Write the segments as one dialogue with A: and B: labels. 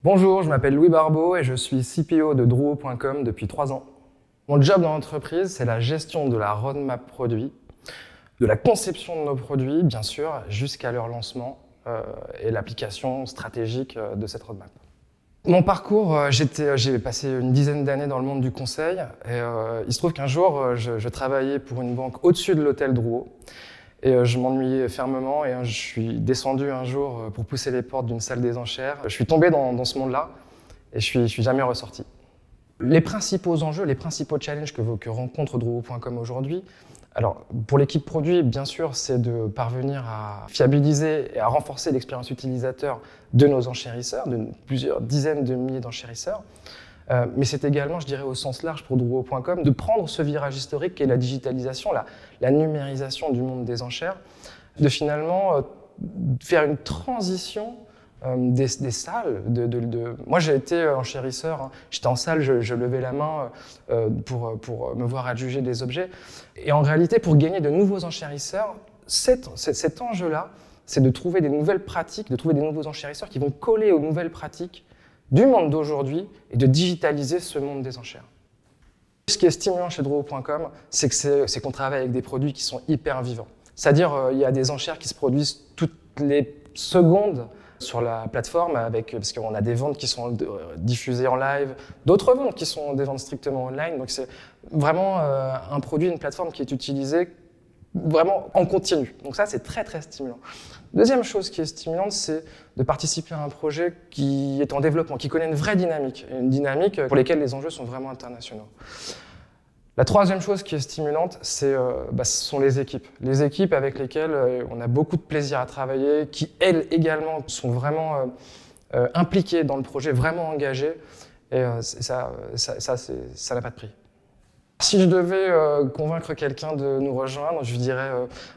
A: Bonjour, je m'appelle Louis Barbeau et je suis CPO de Druo.com depuis 3 ans. Mon job dans l'entreprise, c'est la gestion de la roadmap produit, de la conception de nos produits, bien sûr, jusqu'à leur lancement et l'application stratégique de cette roadmap. Mon parcours, j'ai passé une dizaine d'années dans le monde du conseil et il se trouve qu'un jour, je travaillais pour une banque au-dessus de l'hôtel Druo. Et je m'ennuyais fermement et je suis descendu un jour pour pousser les portes d'une salle des enchères. Je suis tombé dans ce monde-là et je suis jamais ressorti. Les principaux enjeux, les principaux challenges que rencontre Druo.com aujourd'hui, alors pour l'équipe produit, bien sûr, c'est de parvenir à fiabiliser et à renforcer l'expérience utilisateur de nos enchérisseurs, de plusieurs dizaines de milliers d'enchérisseurs. Mais c'est également, je dirais au sens large pour Druo.com, de prendre ce virage historique qui est la digitalisation, la numérisation du monde des enchères, de finalement faire une transition des salles. Moi j'ai été enchérisseur, hein. J'étais en salle, je levais la main pour me voir adjuger des objets. Et en réalité, pour gagner de nouveaux enchérisseurs, cet enjeu-là, c'est de trouver des nouvelles pratiques, de trouver des nouveaux enchérisseurs qui vont coller aux nouvelles pratiques du monde d'aujourd'hui et de digitaliser ce monde des enchères. Ce qui est stimulant chez Druo.com, c'est qu'on travaille avec des produits qui sont hyper vivants. C'est-à-dire il y a des enchères qui se produisent toutes les secondes sur la plateforme, parce qu'on a des ventes qui sont diffusées en live, d'autres ventes qui sont des ventes strictement online. Donc c'est vraiment un produit, une plateforme qui est utilisée vraiment en continu. Donc ça, c'est très, très stimulant. Deuxième chose qui est stimulante, c'est de participer à un projet qui est en développement, qui connaît une vraie dynamique, une dynamique pour laquelle les enjeux sont vraiment internationaux. La troisième chose qui est stimulante, ce sont les équipes. Les équipes avec lesquelles on a beaucoup de plaisir à travailler, qui, elles également, sont vraiment impliquées dans le projet, vraiment engagées. Et ça n'a pas de prix. Si je devais convaincre quelqu'un de nous rejoindre, je dirais,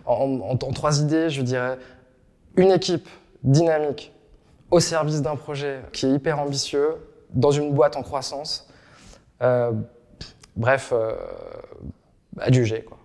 A: en 3 idées, je dirais une équipe dynamique au service d'un projet qui est hyper ambitieux, dans une boîte en croissance. Bref, adjugé, quoi.